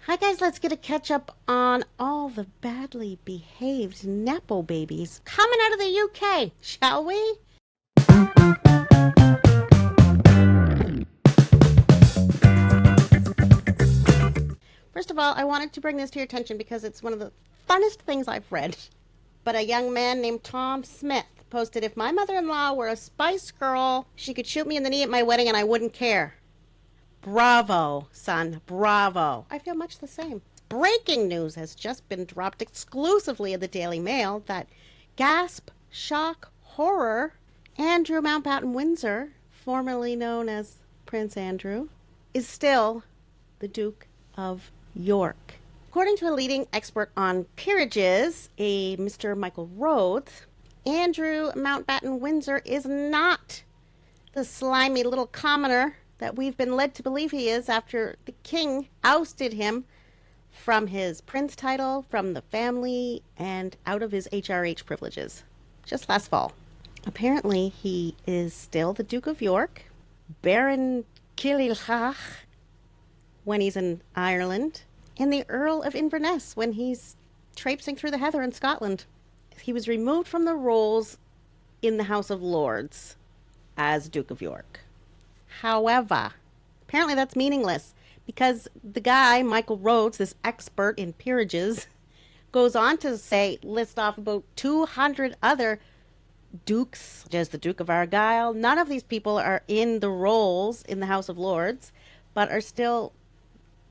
Hi guys, let's get a catch up on all the badly behaved nepo babies coming out of the UK, shall we? First of all, I wanted to bring this to your attention because it's one of the funnest things I've read. But a young man named Tom Smith posted, if my mother-in-law were a Spice Girl, she could shoot me in the knee at my wedding and I wouldn't care. Bravo, son, bravo. I feel much the same. Breaking news has just been dropped exclusively in the Daily Mail that gasp, shock, horror, Andrew Mountbatten Windsor, formerly known as Prince Andrew, is still the Duke of York. According to a leading expert on peerages, a Mr. Michael Rhodes, Andrew Mountbatten Windsor is not the slimy little commoner that we've been led to believe he is after the king ousted him from his prince title, from the family, and out of his HRH privileges just last fall. Apparently, he is still the Duke of York, Baron Kililchach when he's in Ireland, and the Earl of Inverness when he's traipsing through the heather in Scotland. He was removed from the roles in the House of Lords as Duke of York. However, apparently that's meaningless because the guy, Michael Rhodes, this expert in peerages, goes on to list off about 200 other dukes, such as the Duke of Argyll. None of these people are in the roles in the House of Lords, but are still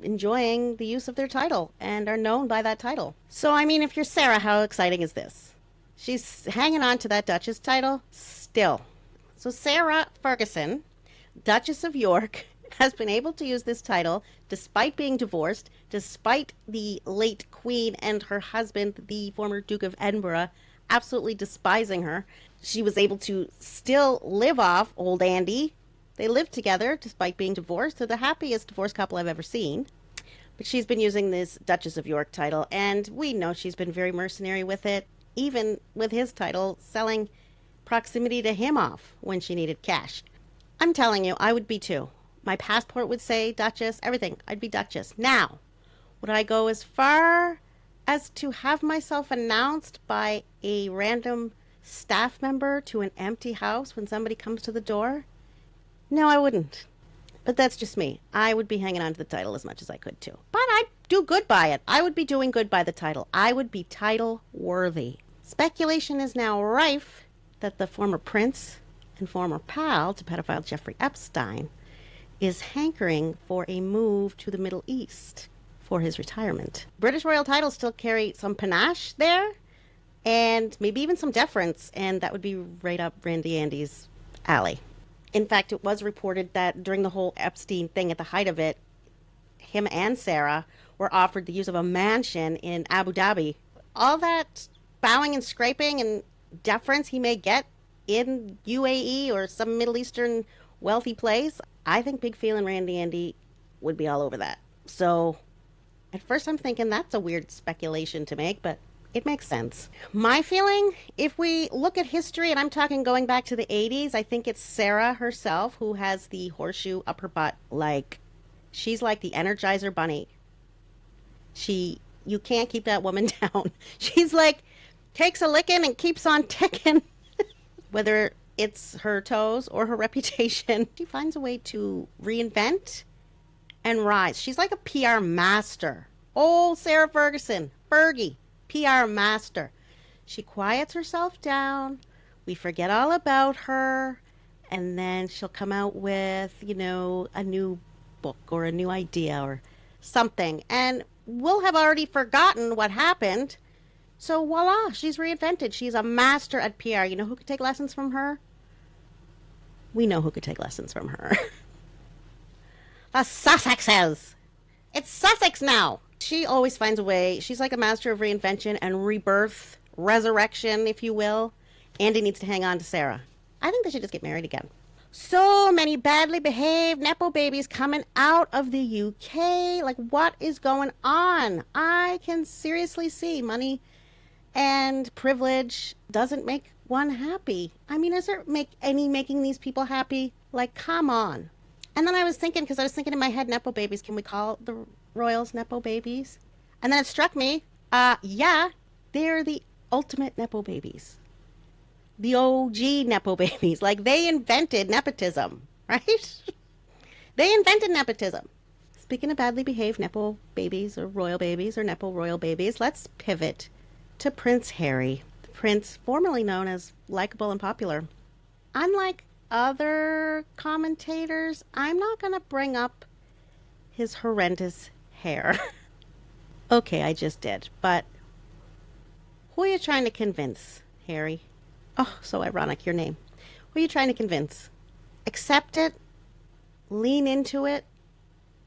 enjoying the use of their title and are known by that title. So, I mean, if you're Sarah, how exciting is this? She's hanging on to that Duchess title still. So Sarah Ferguson, Duchess of York, has been able to use this title despite being divorced, despite the late Queen and her husband, the former Duke of Edinburgh, absolutely despising her. She was able to still live off old Andy. They lived together despite being divorced. They're the happiest divorced couple I've ever seen. But she's been using this Duchess of York title, and we know she's been very mercenary with it, even with his title, selling proximity to him off when she needed cash. I'm telling you, I would be too. My passport would say Duchess, everything. I'd be Duchess. Now, would I go as far as to have myself announced by a random staff member to an empty house when somebody comes to the door? No, I wouldn't. But that's just me. I would be hanging on to the title as much as I could too. But I'd do good by it. I would be doing good by the title. I would be title worthy. Speculation is now rife that the former prince and former pal to pedophile Jeffrey Epstein is hankering for a move to the Middle East for his retirement. British royal titles still carry some panache there and maybe even some deference, and that would be right up Randy Andy's alley. In fact, it was reported that during the whole Epstein thing at the height of it, him and Sarah were offered the use of a mansion in Abu Dhabi. All that bowing and scraping and deference he may get in UAE or some Middle Eastern wealthy place, I think Big Phil and Randy Andy would be all over that. So at first I'm thinking that's a weird speculation to make, but it makes sense. My feeling, if we look at history, and I'm talking going back to the 80s, I think it's Sarah herself who has the horseshoe up her butt. Like, she's like the Energizer Bunny. You can't keep that woman down. She's like, takes a licking and keeps on ticking. Whether it's her toes or her reputation, she finds a way to reinvent and rise. She's like a PR master. Oh, Sarah Ferguson, Fergie, PR master. She quiets herself down. We forget all about her. And then she'll come out with, a new book or a new idea or something. And we'll have already forgotten what happened. So voila, she's reinvented. She's a master at PR. You know who could take lessons from her? We know who could take lessons from her. The Sussexes. It's Sussex now. She always finds a way. She's like a master of reinvention and rebirth, resurrection, if you will. Andy needs to hang on to Sarah. I think they should just get married again. So many badly behaved nepo babies coming out of the UK. Like, what is going on? I can seriously see money and privilege doesn't make one happy. I mean, is there making these people happy? Like, come on. And then I was thinking, because I was thinking in my head, nepo babies, can we call the royals nepo-babies? And then it struck me, yeah, they're the ultimate nepo-babies. The OG nepo-babies. Like, they invented nepotism, right? They invented nepotism. Speaking of badly behaved nepo-babies or royal babies or nepo-royal babies, let's pivot to Prince Harry, the prince formerly known as likable and popular. Unlike other commentators, I'm not going to bring up his horrendous hair. Okay, I just did. But who are you trying to convince, Harry? Oh, so ironic, your name. Who are you trying to convince? Accept it, lean into it,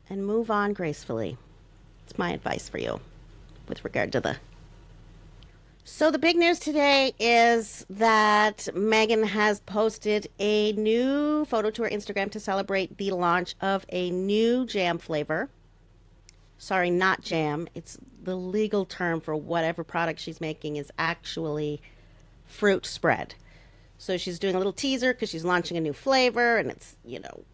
and move on gracefully. It's my advice for you with regard to the... So the big news today is that Meghan has posted a new photo to her Instagram to celebrate the launch of a new jam flavor. Sorry, not jam. It's the legal term for whatever product she's making is actually fruit spread. So she's doing a little teaser because she's launching a new flavor, and it's,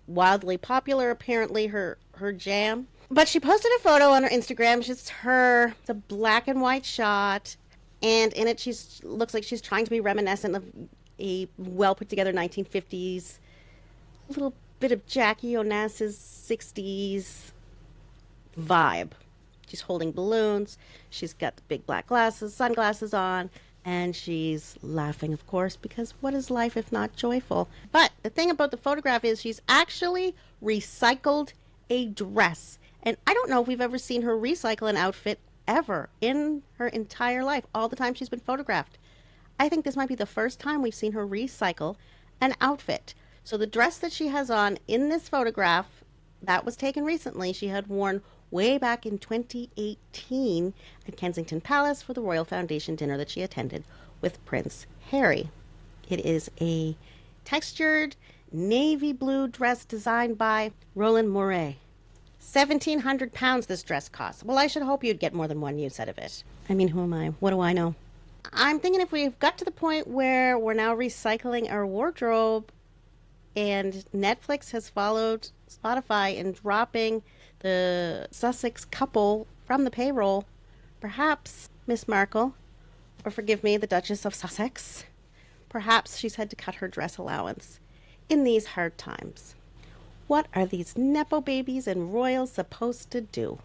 wildly popular, apparently, her jam. But she posted a photo on her Instagram. It's her. It's a black and white shot. And in it, looks like she's trying to be reminiscent of a well-put-together 1950s, a little bit of Jackie Onassis 60s vibe. She's holding balloons. She's got the big black sunglasses on, and she's laughing, of course, because what is life if not joyful? But the thing about the photograph is she's actually recycled a dress. And I don't know if we've ever seen her recycle an outfit ever in her entire life, all the time she's been photographed. I think this might be the first time we've seen her recycle an outfit. So the dress that she has on in this photograph, that was taken recently, she had worn way back in 2018 at Kensington Palace for the Royal Foundation dinner that she attended with Prince Harry. It is a textured navy blue dress designed by Roland Mouret. 1,700 pounds this dress costs. Well, I should hope you'd get more than one use out of it. I mean, who am I? What do I know? I'm thinking if we've got to the point where we're now recycling our wardrobe and Netflix has followed Spotify in dropping the Sussex couple from the payroll, perhaps Miss Markle, or forgive me, the Duchess of Sussex, perhaps she's had to cut her dress allowance in these hard times. What are these nepo babies and royals supposed to do?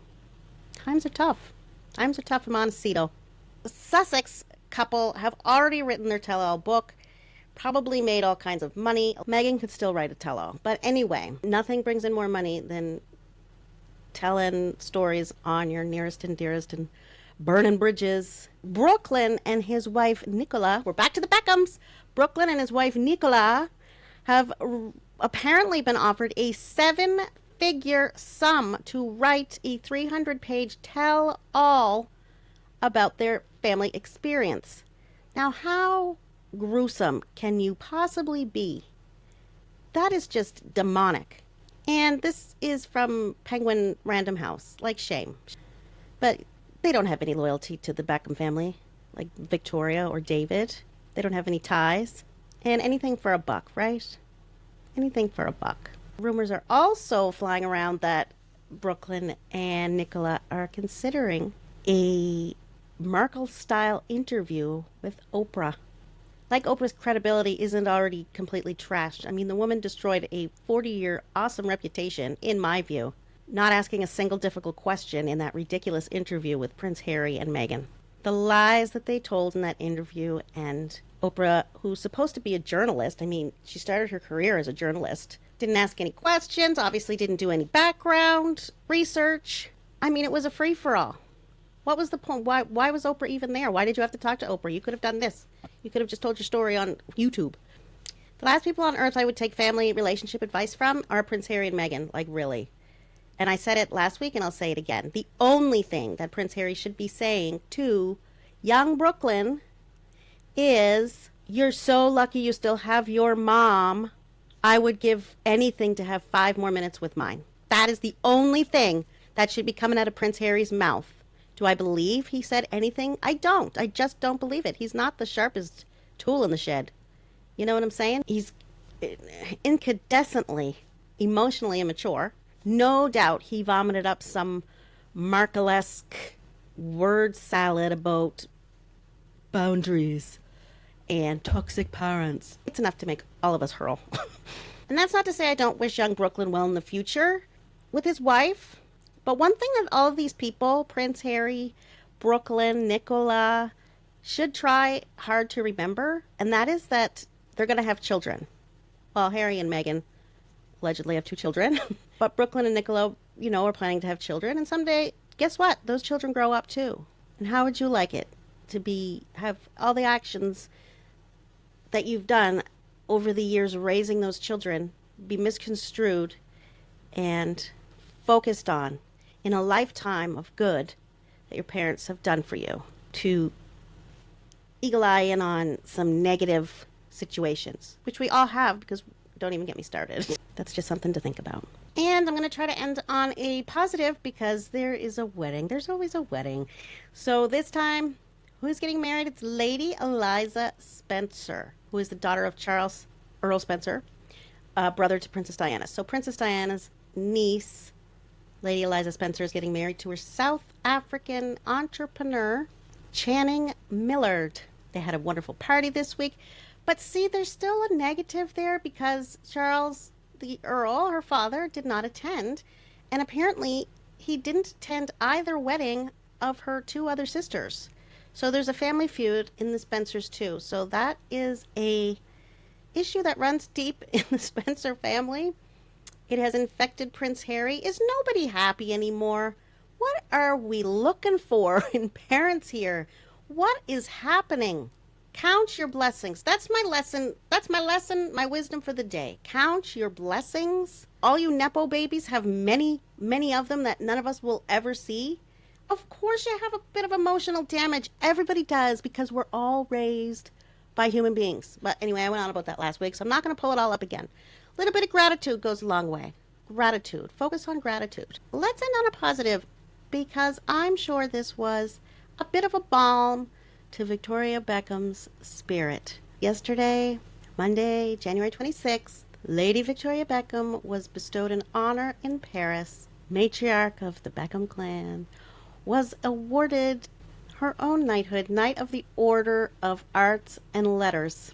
Times are tough. Times are tough in Montecito. The Sussex couple have already written their tell-all book, probably made all kinds of money. Meghan could still write a tell-all. But anyway, nothing brings in more money than telling stories on your nearest and dearest and burning bridges. Brooklyn and his wife Nicola, we're back to the Beckhams. Brooklyn and his wife Nicola have apparently been offered a 7-figure sum to write a 300-page tell-all about their family experience. Now, how gruesome can you possibly be? That is just demonic. And this is from Penguin Random House, like shame. But they don't have any loyalty to the Beckham family, like Victoria or David. They don't have any ties. And anything for a buck, right? Anything for a buck. Rumors are also flying around that Brooklyn and Nicola are considering a Merkel-style interview with Oprah. Like Oprah's credibility isn't already completely trashed. I mean, the woman destroyed a 40-year awesome reputation, in my view, not asking a single difficult question in that ridiculous interview with Prince Harry and Meghan. The lies that they told in that interview, and Oprah, who's supposed to be a journalist, I mean, she started her career as a journalist, didn't ask any questions, obviously didn't do any background research. I mean, it was a free-for-all. What was the point? Why was Oprah even there? Why did you have to talk to Oprah? You could have done this. You could have just told your story on YouTube. The last people on earth I would take family relationship advice from are Prince Harry and Meghan. Like, really. And I said it last week, and I'll say it again. The only thing that Prince Harry should be saying to young Brooklyn is, you're so lucky you still have your mom. I would give anything to have 5 more minutes with mine. That is the only thing that should be coming out of Prince Harry's mouth. Do I believe he said anything? I don't. I just don't believe it. He's not the sharpest tool in the shed. You know what I'm saying? He's incandescently, emotionally immature. No doubt he vomited up some Markle-esque word salad about boundaries and toxic parents. It's enough to make all of us hurl. And that's not to say I don't wish young Brooklyn well in the future with his wife. But one thing that all of these people, Prince Harry, Brooklyn, Nicola, should try hard to remember, and that is that they're going to have children. Well, Harry and Meghan allegedly have 2 children, but Brooklyn and Nicola, are planning to have children, and someday, guess what? Those children grow up too. And how would you like it to have all the actions that you've done over the years raising those children be misconstrued and focused on in a lifetime of good that your parents have done for you, to eagle eye in on some negative situations, which we all have, because don't even get me started. That's just something to think about. And I'm going to try to end on a positive, because there is a wedding. There's always a wedding. So this time, who's getting married? It's Lady Eliza Spencer, who is the daughter of Charles Earl Spencer, brother to Princess Diana. So Princess Diana's niece, Lady Eliza Spencer, is getting married to her South African entrepreneur, Channing Millard. They had a wonderful party this week. But see, there's still a negative there, because Charles the Earl, her father, did not attend. And apparently he didn't attend either wedding of her 2 other sisters. So there's a family feud in the Spencers too. So that is a issue that runs deep in the Spencer family. It has infected Prince Harry. Is nobody happy anymore? What are we looking for in parents here? What is happening? Count your blessings. That's my lesson. My wisdom for the day. Count your blessings. All you nepo babies have many, many of them that none of us will ever see. Of course you have a bit of emotional damage. Everybody does, because we're all raised by human beings. But anyway, I went on about that last week, so I'm not going to pull it all up again. A little bit of gratitude goes a long way. Gratitude. Focus on gratitude. Let's end on a positive, because I'm sure this was a bit of a balm to Victoria Beckham's spirit. Yesterday, Monday, January 26th, Lady Victoria Beckham was bestowed an honor in Paris. Matriarch of the Beckham clan was awarded her own knighthood, Knight of the Order of Arts and Letters.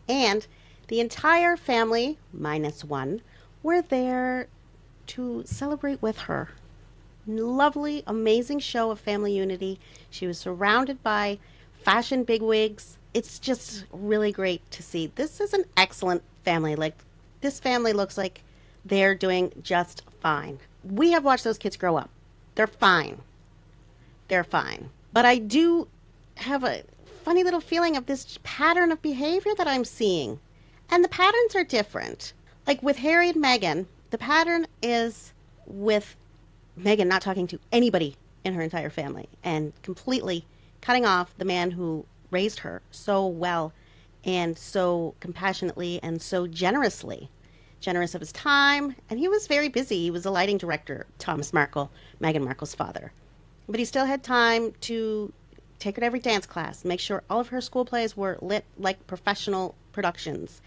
And the entire family, minus one, were there to celebrate with her. Lovely, amazing show of family unity. She was surrounded by fashion bigwigs. It's just really great to see. This is an excellent family. This family looks like they're doing just fine. We have watched those kids grow up. They're fine. They're fine. But I do have a funny little feeling of this pattern of behavior that I'm seeing. And the patterns are different. Like with Harry and Meghan, the pattern is with Meghan not talking to anybody in her entire family and completely cutting off the man who raised her so well and so compassionately and so generously. Generous of his time, and he was very busy. He was a lighting director, Thomas Markle, Meghan Markle's father. But he still had time to take her to every dance class, make sure all of her school plays were lit like professional productions,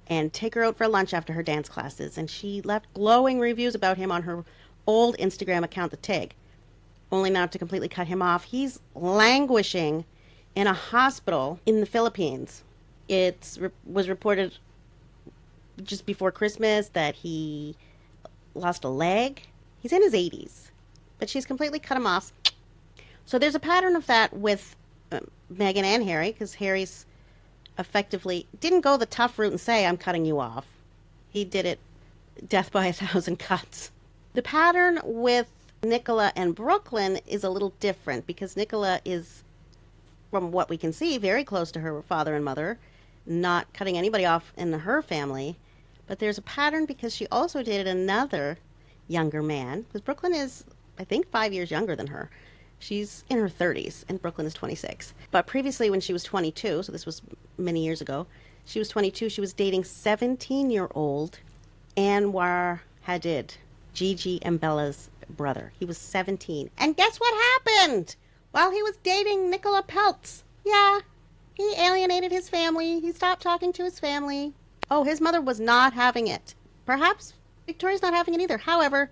and take her out for lunch after her dance classes. And she left glowing reviews about him on her old Instagram account, The Tig, only now to completely cut him off. He's languishing in a hospital in the Philippines. It was reported just before Christmas that he lost a leg. He's in his 80s, but she's completely cut him off. So there's a pattern of that with Meghan and Harry, because Harry's effectively didn't go the tough route and say, I'm cutting you off. He did it death by 1,000 cuts. The pattern with Nicola and Brooklyn is a little different, because Nicola is, from what we can see, very close to her father and mother, not cutting anybody off in her family. But there's a pattern because she also dated another younger man, because Brooklyn is, I think, 5 years younger than her. She's in her 30s, and Brooklyn is 26. But previously, when she was 22, so this was many years ago, she was 22, she was dating 17-year-old Anwar Hadid, Gigi and Bella's brother. He was 17. And guess what happened? While he was dating Nicola Peltz. Yeah, he alienated his family. He stopped talking to his family. Oh, his mother was not having it. Perhaps Victoria's not having it either. However,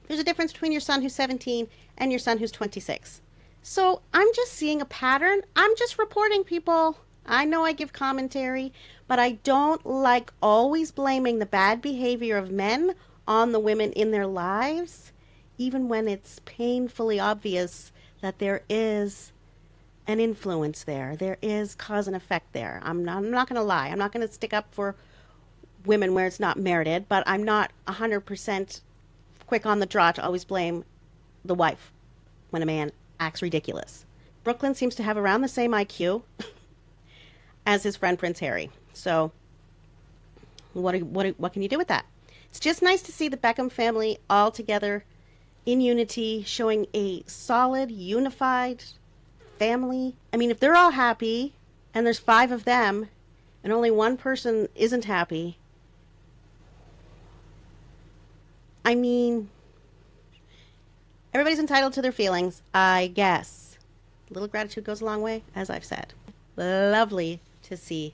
There's a difference between your son who's 17 and your son who's 26. So I'm just seeing a pattern. I'm just reporting, people. I know I give commentary, but I don't like always blaming the bad behavior of men on the women in their lives, even when it's painfully obvious that there is an influence there. There is cause and effect there. I'm not going to lie. I'm not going to stick up for women where it's not merited, but I'm not 100% quick on the draw to always blame the wife when a man acts ridiculous. Brooklyn seems to have around the same IQ as his friend Prince Harry. So what can you do with that? It's just nice to see the Beckham family all together in unity, showing a solid, unified family. I mean, if they're all happy and there's 5 of them and only one person isn't happy, I mean, everybody's entitled to their feelings, I guess. A little gratitude goes a long way, as I've said. Lovely to see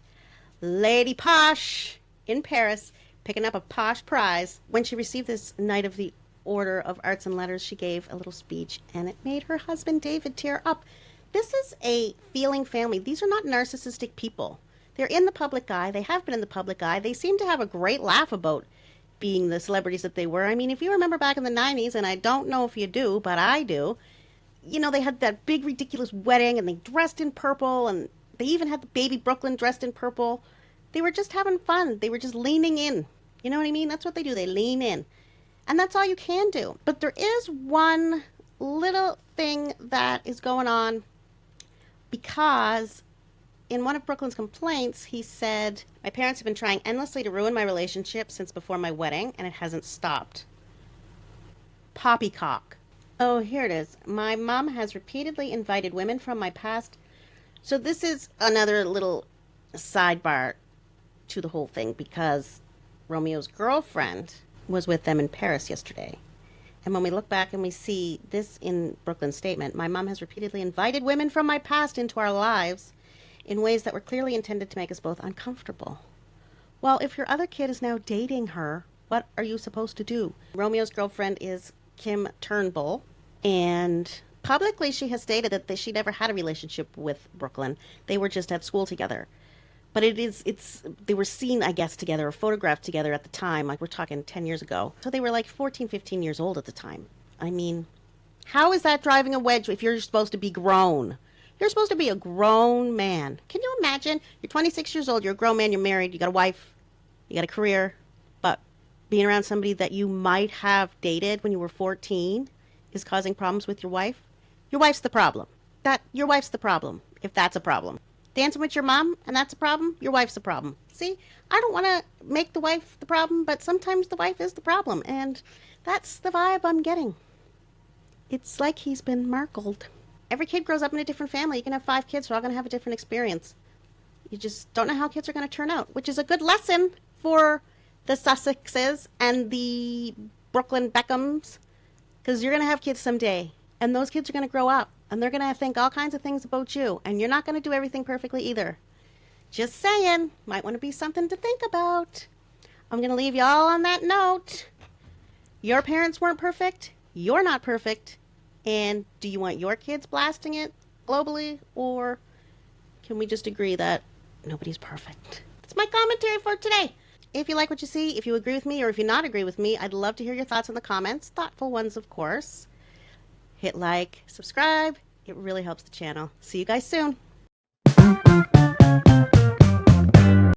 Lady Posh in Paris picking up a posh prize. When she received this Knight of the Order of Arts and Letters, she gave a little speech, and it made her husband David tear up. This is a feeling family. These are not narcissistic people. They're in the public eye. They have been in the public eye. They seem to have a great laugh about being the celebrities that they were. I mean, if you remember back in the 90s, and I don't know if you do, but I do, you know, they had that big, ridiculous wedding, and they dressed in purple, and they even had the baby Brooklyn dressed in purple. They were just having fun. They were just leaning in. You know what I mean? That's what they do. They lean in. And that's all you can do. But there is one little thing that is going on, because in one of Brooklyn's complaints, he said, "My parents have been trying endlessly to ruin my relationship since before my wedding, and it hasn't stopped." Poppycock. Oh, here it is. "My mom has repeatedly invited women from my past." So this is another little sidebar to the whole thing, because Romeo's girlfriend was with them in Paris yesterday. And when we look back and we see this in Brooklyn's statement, "My mom has repeatedly invited women from my past into our lives in ways that were clearly intended to make us both uncomfortable." Well, if your other kid is now dating her, what are you supposed to do? Romeo's girlfriend is Kim Turnbull, and publicly she has stated that she never had a relationship with Brooklyn. They were just at school together. But they were seen, I guess, together, or photographed together at the time, like we're talking 10 years ago. So they were like 14, 15 years old at the time. I mean, how is that driving a wedge if you're supposed to be grown? You're supposed to be a grown man. Can you imagine? You're 26 years old, you're a grown man, you're married, you got a wife, you got a career, but being around somebody that you might have dated when you were 14 is causing problems with your wife? Your wife's the problem. Your wife's the problem, if that's a problem. Dancing with your mom, and that's a problem, your wife's the problem. See, I don't want to make the wife the problem, but sometimes the wife is the problem, and that's the vibe I'm getting. It's like he's been markled. Every kid grows up in a different family. You can have 5 kids, they're all going to have a different experience. You just don't know how kids are going to turn out, which is a good lesson for the Sussexes and the Brooklyn Beckhams, because you're going to have kids someday, and those kids are going to grow up, and they're going to think all kinds of things about you, and you're not going to do everything perfectly either. Just saying, might want to be something to think about. I'm going to leave you all on that note. Your parents weren't perfect. You're not perfect. And do you want your kids blasting it globally, or can we just agree that nobody's perfect? That's my commentary for today. If you like what you see, if you agree with me, or if you not agree with me, I'd love to hear your thoughts in the comments. Thoughtful ones, of course. Hit like, subscribe. It really helps the channel. See you guys soon.